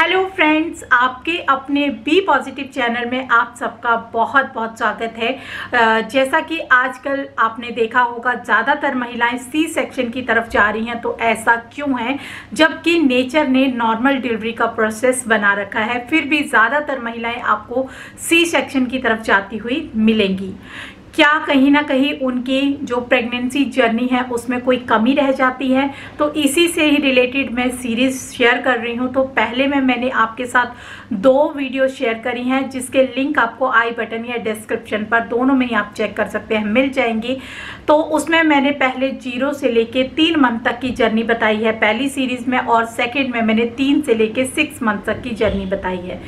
Hello friends, आपके अपने B positive channel में आप सबका बहुत बहुत स्वागत है। जैसा कि आजकल आपने देखा होगा ज़्यादातर महिलाएं सी सेक्शन की तरफ जा रही हैं। तो ऐसा क्यों है, जबकि नेचर ने नॉर्मल डिलीवरी का प्रोसेस बना रखा है, फिर भी ज़्यादातर महिलाएं आपको सी सेक्शन की तरफ जाती हुई मिलेंगी। क्या कहीं ना कहीं उनकी जो प्रेगनेंसी जर्नी है उसमें कोई कमी रह जाती है? तो इसी से ही रिलेटेड मैं सीरीज शेयर कर रही हूं। तो पहले में मैंने आपके साथ 2 वीडियो शेयर करी हैं, जिसके लिंक आपको आई बटन या डिस्क्रिप्शन पर दोनों में ही आप चेक कर सकते हैं, मिल जाएंगी। तो उसमें मैंने पहले 0 से लेके 3 मंथ तक की जर्नी बताई है पहली सीरीज में, और सेकेंड में मैंने 3 से लेके 6 मंथ तक की जर्नी बताई है।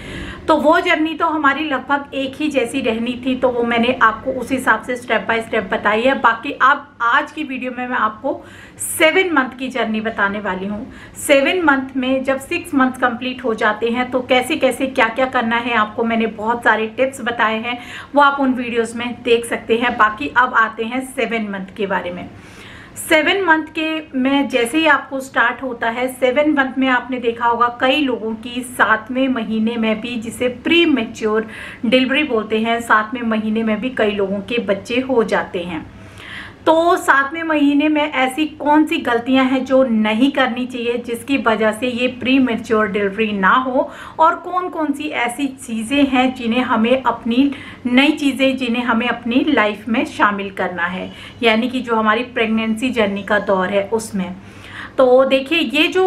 तो वो जर्नी तो हमारी लगभग एक ही जैसी रहनी थी, तो वो मैंने आपको उस हिसाब से स्टेप बाय स्टेप बताई है। बाकी अब आज की वीडियो में मैं आपको 7 मंथ की जर्नी बताने वाली हूँ। 7 मंथ में जब 6 मंथ कंप्लीट हो जाते हैं तो कैसे कैसे क्या क्या करना है, आपको मैंने बहुत सारे टिप्स बताए हैं, वो आप उन वीडियोस में देख सकते हैं। बाकी अब आते हैं 7 मंथ के बारे में। 7 मंथ के में जैसे ही आपको स्टार्ट होता है, 7 मंथ में आपने देखा होगा कई लोगों की 7वें महीने में भी, जिसे प्री मैच्योर डिलीवरी बोलते हैं, 7वें महीने में भी कई लोगों के बच्चे हो जाते हैं। तो 7वें महीने में ऐसी कौन सी गलतियां हैं जो नहीं करनी चाहिए जिसकी वजह से ये प्री मैच्योर डिलीवरी ना हो, और कौन कौन सी ऐसी चीज़ें हैं जिन्हें हमें अपनी नई चीज़ें जिन्हें हमें अपनी लाइफ में शामिल करना है, यानी कि जो हमारी प्रेगनेंसी जर्नी का दौर है उसमें। तो देखिए, ये जो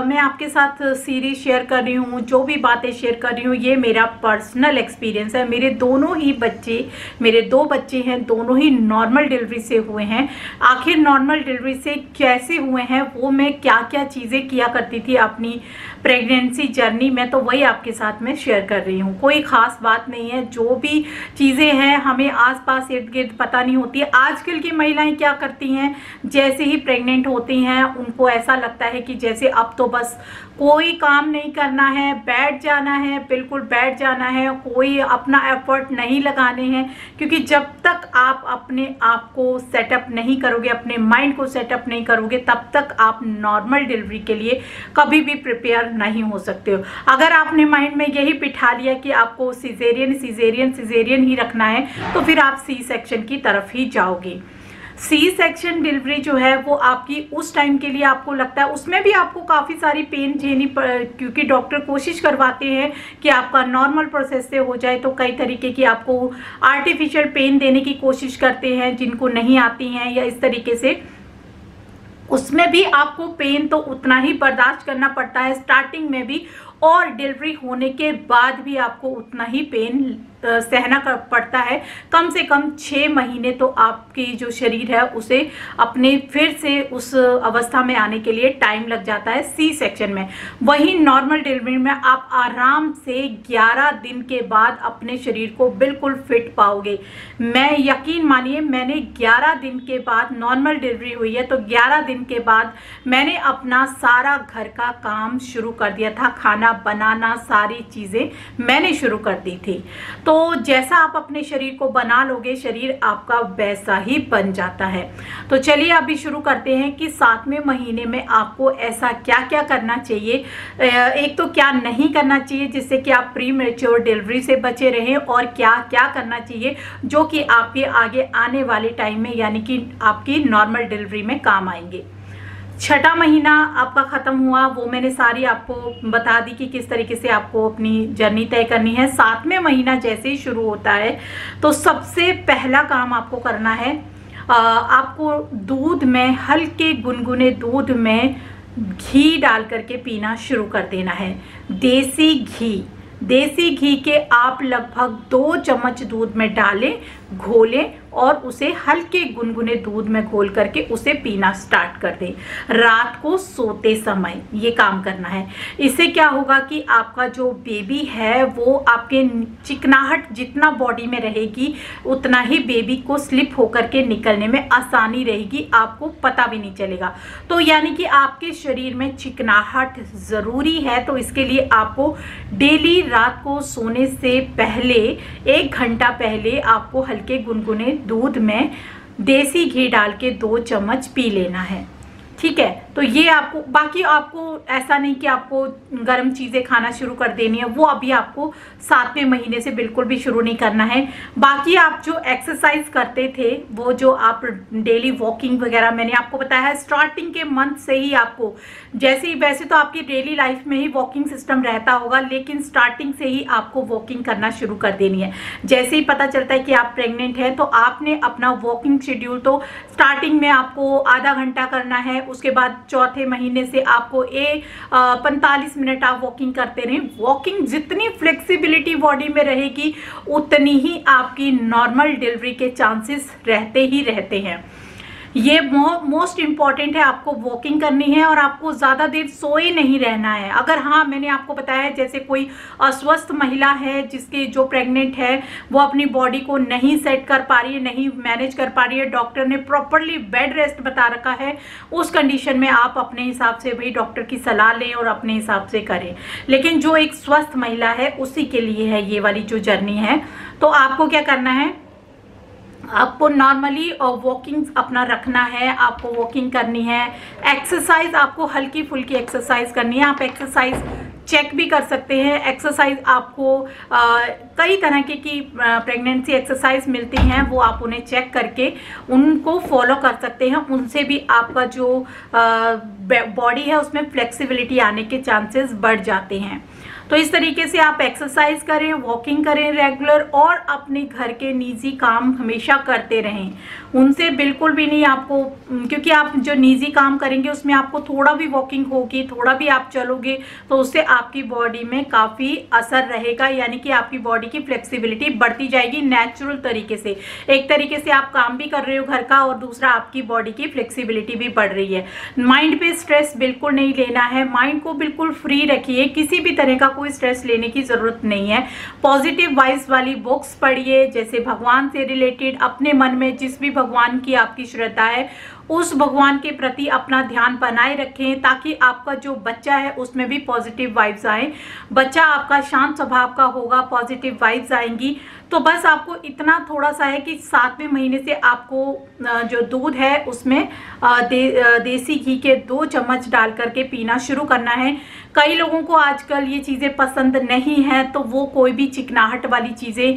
मैं आपके साथ सीरीज शेयर कर रही हूँ, जो भी बातें शेयर कर रही हूँ, ये मेरा पर्सनल एक्सपीरियंस है। मेरे दोनों ही बच्चे, मेरे 2 बच्चे हैं, दोनों ही नॉर्मल डिलीवरी से हुए हैं। आखिर नॉर्मल डिलीवरी से कैसे हुए हैं, वो मैं क्या क्या चीज़ें किया करती थी अपनी प्रेगनेंसी जर्नी में, तो वही आपके साथ मैं शेयर कर रही हूँ। कोई ख़ास बात नहीं है, जो भी चीज़ें हैं हमें आसपास इर्द गिर्द पता नहीं होती है। आजकल की महिलाएं क्या करती हैं, जैसे ही प्रेग्नेंट होती हैं उनको ऐसा लगता है कि जैसे अब तो बस कोई काम नहीं करना है, बैठ जाना है, बिल्कुल बैठ जाना है, कोई अपना एफर्ट नहीं लगाने हैं। क्योंकि जब तक आप अपने आप को सेटअप नहीं करोगे, अपने माइंड को सेटअप नहीं करोगे, तब तक आप नॉर्मल डिलीवरी के लिए कभी भी प्रिपेयर नहीं हो सकते हो। अगर आपने माइंड में यही बिठा लिया कि आपको सिजेरियन सिजेरियन सिजेरियन ही रखना है, तो फिर आप सी सेक्शन की तरफ ही जाओगे। सी सेक्शन डिलीवरी जो है वो आपकी उस टाइम के लिए आपको लगता है, उसमें भी आपको काफ़ी सारी पेन झेलनी क्योंकि डॉक्टर कोशिश करवाते हैं कि आपका नॉर्मल प्रोसेस से हो जाए। तो कई तरीके की आपको आर्टिफिशियल पेन देने की कोशिश करते हैं जिनको नहीं आती हैं, या इस तरीके से उसमें भी आपको पेन तो उतना ही बर्दाश्त करना पड़ता है स्टार्टिंग में भी, और डिलीवरी होने के बाद भी आपको उतना ही पेन सहना पड़ता है। कम से कम 6 महीने तो आपकी जो शरीर है उसे अपने फिर से उस अवस्था में आने के लिए टाइम लग जाता है सी सेक्शन में। वहीं नॉर्मल डिलीवरी में आप आराम से 11 दिन के बाद अपने शरीर को बिल्कुल फिट पाओगे। मैं यकीन मानिए, मैंने 11 दिन के बाद नॉर्मल डिलीवरी हुई है, तो 11 दिन के बाद मैंने अपना सारा घर का काम शुरू कर दिया था, खाना बनाना, सारी चीज़ें मैंने शुरू कर दी थी। तो जैसा आप अपने शरीर को बना लोगे, शरीर आपका वैसा ही बन जाता है। तो चलिए अभी शुरू करते हैं कि 7वें महीने में आपको ऐसा क्या क्या करना चाहिए, एक तो क्या नहीं करना चाहिए जिससे कि आप प्री मैच्योर डिलीवरी से बचे रहें, और क्या क्या करना चाहिए जो कि आपके आगे आने वाले टाइम में, यानी कि आपकी नॉर्मल डिलीवरी में काम आएंगे। 6वां महीना आपका ख़त्म हुआ, वो मैंने सारी आपको बता दी कि किस तरीके से आपको अपनी जर्नी तय करनी है। 7वें महीना जैसे ही शुरू होता है तो सबसे पहला काम आपको करना है, आपको दूध में, हल्के गुनगुने दूध में घी डाल करके पीना शुरू कर देना है। देसी घी के आप लगभग 2 चम्मच दूध में डालें, घोलें, और उसे हल्के गुनगुने दूध में घोल करके उसे पीना स्टार्ट कर दें। रात को सोते समय ये काम करना है। इससे क्या होगा कि आपका जो बेबी है वो आपके चिकनाहट जितना बॉडी में रहेगी, उतना ही बेबी को स्लिप होकर के निकलने में आसानी रहेगी, आपको पता भी नहीं चलेगा। तो यानी कि आपके शरीर में चिकनाहट ज़रूरी है। तो इसके लिए आपको डेली रात को सोने से पहले 1 घंटा पहले आपको हल्के गुनगुने दूध में देसी घी डाल के 2 चम्मच पी लेना है। ठीक है, तो ये आपको, बाकी आपको ऐसा नहीं कि आपको गर्म चीज़ें खाना शुरू कर देनी है, वो अभी आपको 7वें महीने से बिल्कुल भी शुरू नहीं करना है। बाकी आप जो एक्सरसाइज करते थे, वो जो आप डेली वॉकिंग वगैरह, मैंने आपको बताया है स्टार्टिंग के मंथ से ही आपको, जैसे ही वैसे तो आपकी डेली लाइफ में ही वॉकिंग सिस्टम रहता होगा, लेकिन स्टार्टिंग से ही आपको वॉकिंग करना शुरू कर देनी है। जैसे ही पता चलता है कि आप प्रेग्नेंट हैं तो आपने अपना वॉकिंग शेड्यूल, तो स्टार्टिंग में आपको आधा घंटा करना है, उसके बाद चौथे महीने से आपको 45 मिनट आप वॉकिंग करते रहें। वॉकिंग जितनी फ्लेक्सिबिलिटी बॉडी में रहेगी उतनी ही आपकी नॉर्मल डिलीवरी के चांसेस रहते ही रहते हैं। ये मोस्ट इम्पॉर्टेंट है, आपको वॉकिंग करनी है और आपको ज़्यादा देर सोए नहीं रहना है। अगर हाँ, मैंने आपको बताया है जैसे कोई अस्वस्थ महिला है जिसके जो प्रेग्नेंट है वो अपनी बॉडी को नहीं सेट कर पा रही है, नहीं मैनेज कर पा रही है, डॉक्टर ने प्रॉपरली बेड रेस्ट बता रखा है, उस कंडीशन में आप अपने हिसाब से भाई डॉक्टर की सलाह लें और अपने हिसाब से करें। लेकिन जो एक स्वस्थ महिला है उसी के लिए है ये वाली जो जर्नी है। तो आपको क्या करना है, आपको नॉर्मली वॉकिंग अपना रखना है, आपको वॉकिंग करनी है। एक्सरसाइज आपको हल्की फुल्की एक्सरसाइज करनी है। आप एक्सरसाइज चेक भी कर सकते हैं। एक्सरसाइज आपको कई तरह की प्रेगनेंसी एक्सरसाइज मिलती हैं, वो आप उन्हें चेक करके उनको फॉलो कर सकते हैं। उनसे भी आपका जो बॉडी है उसमें फ्लेक्सिबिलिटी आने के चांसेस बढ़ जाते हैं। तो इस तरीके से आप एक्सरसाइज करें, वॉकिंग करें रेगुलर, और अपने घर के निजी काम हमेशा करते रहें। उनसे बिल्कुल भी नहीं आपको, क्योंकि आप जो निजी काम करेंगे उसमें आपको थोड़ा भी वॉकिंग होगी, थोड़ा भी आप चलोगे तो उससे आपकी बॉडी में काफ़ी असर रहेगा, यानी कि आपकी बॉडी की फ्लेक्सिबिलिटी बढ़ती जाएगी नेचुरल तरीके से। एक तरीके से आप काम भी कर रहे हो घर का और दूसरा आपकी बॉडी की फ्लेक्सिबिलिटी भी बढ़ रही है। माइंड पे स्ट्रेस बिल्कुल नहीं लेना है, माइंड को बिल्कुल फ्री रखिए, किसी भी तरह का कोई स्ट्रेस लेने की जरूरत नहीं है। पॉजिटिव वाइब्स वाली बुक्स पढ़िए, जैसे भगवान से रिलेटेड, अपने मन में जिस भी भगवान की आपकी श्रद्धा है उस भगवान के प्रति अपना ध्यान बनाए रखें, ताकि आपका जो बच्चा है उसमें भी पॉजिटिव वाइब्स आए। बच्चा आपका शांत स्वभाव का होगा, पॉजिटिव वाइब्स आएंगी। तो बस आपको इतना थोड़ा सा है कि 7वें महीने से आपको जो दूध है उसमें देसी घी के 2 चम्मच डाल करके पीना शुरू करना है। कई लोगों को आजकल ये चीज़ें पसंद नहीं है तो वो कोई भी चिकनाहट वाली चीज़ें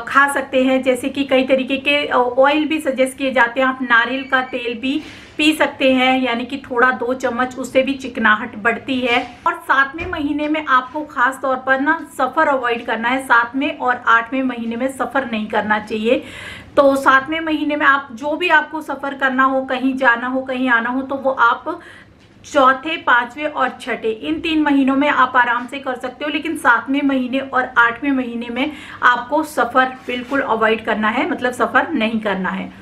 खा सकते हैं, जैसे कि कई तरीके के ऑयल भी सजेस्ट किए जाते हैं। आप नारियल का तेल भी पी सकते हैं, यानी कि थोड़ा 2 चम्मच, उससे भी चिकनाहट बढ़ती है। और 7वें महीने में आपको खास तौर पर ना सफ़र अवॉइड करना है। 7वें और 8वें महीने में सफ़र नहीं करना चाहिए। तो 7वें महीने में आप जो भी आपको सफ़र करना हो, कहीं जाना हो, कहीं आना हो, तो वो आप चौथे, 5वें और 6ठे इन 3 महीनों में आप आराम से कर सकते हो। लेकिन 7वें महीने और 8वें महीने में आपको सफ़र बिल्कुल अवॉइड करना है, मतलब सफ़र नहीं करना है।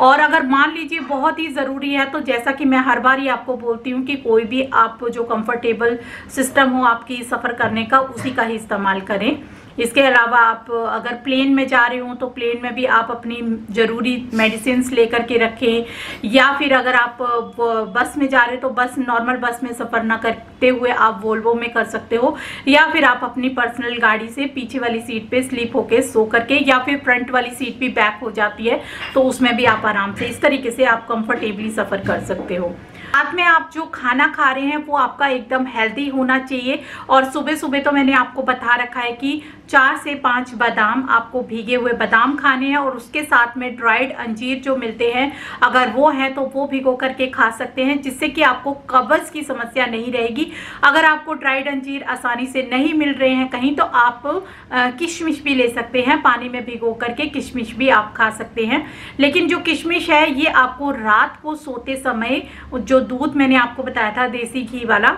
और अगर मान लीजिए बहुत ही ज़रूरी है तो जैसा कि मैं हर बार ही आपको बोलती हूँ कि कोई भी आप जो कंफर्टेबल सिस्टम हो आपकी सफ़र करने का, उसी का ही इस्तेमाल करें। इसके अलावा आप अगर प्लेन में जा रहे हो तो प्लेन में भी आप अपनी ज़रूरी मेडिसिन्स लेकर के रखें, या फिर अगर आप बस में जा रहे हो तो बस नॉर्मल बस में सफ़र ना करते हुए आप वोल्वो में कर सकते हो, या फिर आप अपनी पर्सनल गाड़ी से पीछे वाली सीट पे स्लीप होके सो करके, या फिर फ्रंट वाली सीट भी बैक हो जाती है तो उसमें भी आप आराम से इस तरीके से आप कंफर्टेबली सफ़र कर सकते हो। साथ में आप जो खाना खा रहे हैं वो आपका एकदम हेल्दी होना चाहिए। और सुबह सुबह तो मैंने आपको बता रखा है कि 4 से 5 बादाम, आपको भीगे हुए बादाम खाने हैं, और उसके साथ में ड्राइड अंजीर जो मिलते हैं अगर वो हैं तो वो भिगो करके खा सकते हैं, जिससे कि आपको कब्ज़ की समस्या नहीं रहेगी। अगर आपको ड्राइड अंजीर आसानी से नहीं मिल रहे हैं कहीं तो आप किशमिश भी ले सकते हैं, पानी में भिगो करके किशमिश भी आप खा सकते हैं। लेकिन जो किशमिश है ये आपको रात को सोते समय, जो दूध मैंने आपको बताया था देसी घी वाला,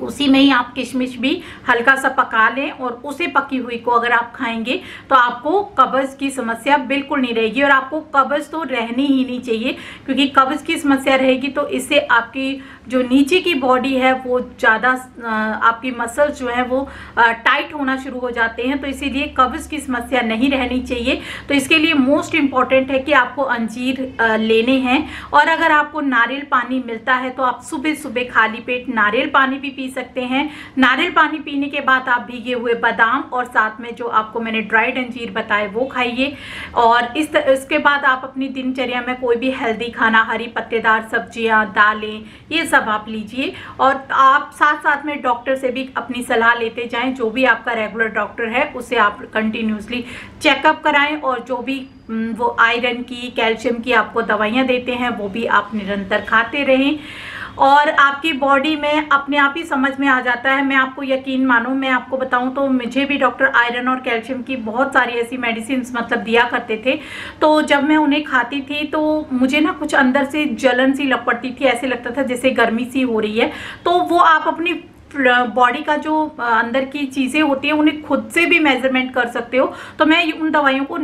उसी में ही आप किशमिश भी हल्का सा पका लें, और उसे पकी हुई को अगर आप खाएंगे तो आपको कब्ज़ की समस्या बिल्कुल नहीं रहेगी। और आपको कब्ज़ तो रहनी ही नहीं चाहिए, क्योंकि कब्ज़ की समस्या रहेगी तो इससे आपकी जो नीचे की बॉडी है वो ज़्यादा आपकी मसल्स जो है वो टाइट होना शुरू हो जाते हैं, तो इसीलिए कब्ज की समस्या नहीं रहनी चाहिए। तो इसके लिए मोस्ट इम्पॉर्टेंट है कि आपको अंजीर लेने हैं। और अगर आपको नारियल पानी मिलता है तो आप सुबह सुबह खाली पेट नारियल पानी भी पी सकते हैं। नारियल पानी पीने के बाद आप भीगे हुए बादाम और साथ में जो आपको मैंने ड्राइड अंजीर बताए वो खाइए। और इसके बाद आप अपनी दिनचर्या में कोई भी हेल्दी खाना, हरी पत्तेदार सब्जियां, दालें, ये सब आप लीजिए। और आप साथ साथ में डॉक्टर से भी अपनी सलाह लेते जाएं, जो भी आपका रेगुलर डॉक्टर है उसे आप कंटिन्यूसली चेकअप कराएं। और जो भी वो आयरन की, कैल्शियम की आपको दवाइयाँ देते हैं वो भी आप निरंतर खाते रहें। और आपकी बॉडी में अपने आप ही समझ में आ जाता है। मैं आपको यकीन मानो, मैं आपको बताऊं तो मुझे भी डॉक्टर आयरन और कैल्शियम की बहुत सारी ऐसी मेडिसिन मतलब दिया करते थे। तो जब मैं उन्हें खाती थी तो मुझे ना कुछ अंदर से जलन सी लपटती थी, ऐसे लगता था जैसे गर्मी सी हो रही है। तो वो आप अपनी बॉडी का जो अंदर की चीज़ें होती हैं उन्हें खुद से भी मेजरमेंट कर सकते हो। तो मैं उन दवाइयों को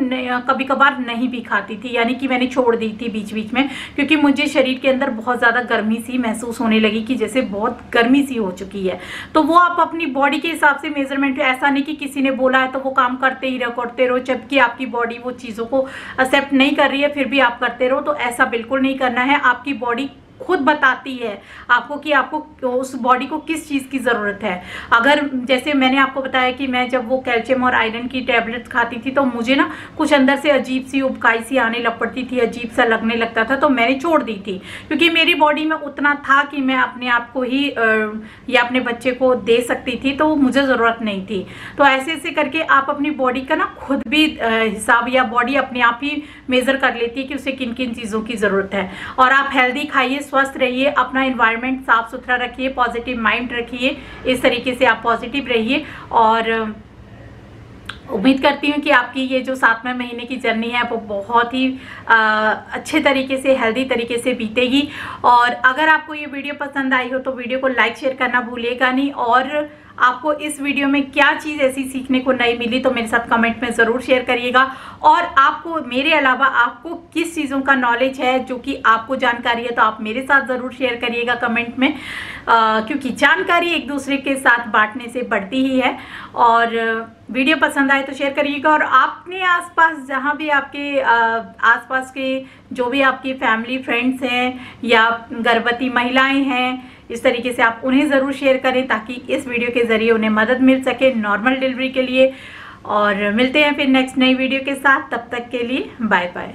कभी कभार नहीं भी खाती थी, यानी कि मैंने छोड़ दी थी बीच बीच में, क्योंकि मुझे शरीर के अंदर बहुत ज़्यादा गर्मी सी महसूस होने लगी कि जैसे बहुत गर्मी सी हो चुकी है। तो वो आप अपनी बॉडी के हिसाब से मेजरमेंट, ऐसा नहीं कि किसी ने बोला है तो वो काम करते ही रहो, जबकि आपकी बॉडी वो चीज़ों को एक्सेप्ट नहीं कर रही है फिर भी आप करते रहो। तो ऐसा बिल्कुल नहीं करना है। आपकी बॉडी खुद बताती है आपको कि आपको उस बॉडी को किस चीज़ की ज़रूरत है। अगर जैसे मैंने आपको बताया कि मैं जब वो कैल्शियम और आयरन की टैबलेट्स खाती थी तो मुझे ना कुछ अंदर से अजीब सी उबकाई सी आने लग पड़ती थी, अजीब सा लगने लगता था, तो मैंने छोड़ दी थी, क्योंकि मेरी बॉडी में उतना था कि मैं अपने आप को ही या अपने बच्चे को दे सकती थी, तो मुझे ज़रूरत नहीं थी। तो ऐसे ऐसे करके आप अपनी बॉडी का ना खुद भी हिसाब, या बॉडी अपने आप ही मेज़र कर लेती है कि उसे किन किन चीज़ों की ज़रूरत है। और आप हेल्दी खाइए, स्वस्थ रहिए, अपना एनवायरनमेंट साफ सुथरा रखिए, पॉजिटिव माइंड रखिए, इस तरीके से आप पॉजिटिव रहिए। और उम्मीद करती हूँ कि आपकी ये जो 7वें महीने की जर्नी है वो बहुत ही अच्छे तरीके से, हेल्दी तरीके से बीतेगी। और अगर आपको ये वीडियो पसंद आई हो तो वीडियो को लाइक शेयर करना भूलिएगा नहीं। और आपको इस वीडियो में क्या चीज़ ऐसी सीखने को नहीं मिली तो मेरे साथ कमेंट में ज़रूर शेयर करिएगा। और आपको मेरे अलावा आपको किस चीज़ों का नॉलेज है जो कि आपको जानकारी है तो आप मेरे साथ ज़रूर शेयर करिएगा कमेंट में, क्योंकि जानकारी एक दूसरे के साथ बांटने से बढ़ती ही है। और वीडियो पसंद आए तो शेयर करिएगा। और आपने आसपास जहाँ भी आपके आसपास के जो भी आपकी फैमिली फ्रेंड्स हैं या गर्भवती महिलाएं हैं, इस तरीके से आप उन्हें ज़रूर शेयर करें ताकि इस वीडियो के ज़रिए उन्हें मदद मिल सके नॉर्मल डिलीवरी के लिए। और मिलते हैं फिर नेक्स्ट नई वीडियो के साथ, तब तक के लिए बाय बाय।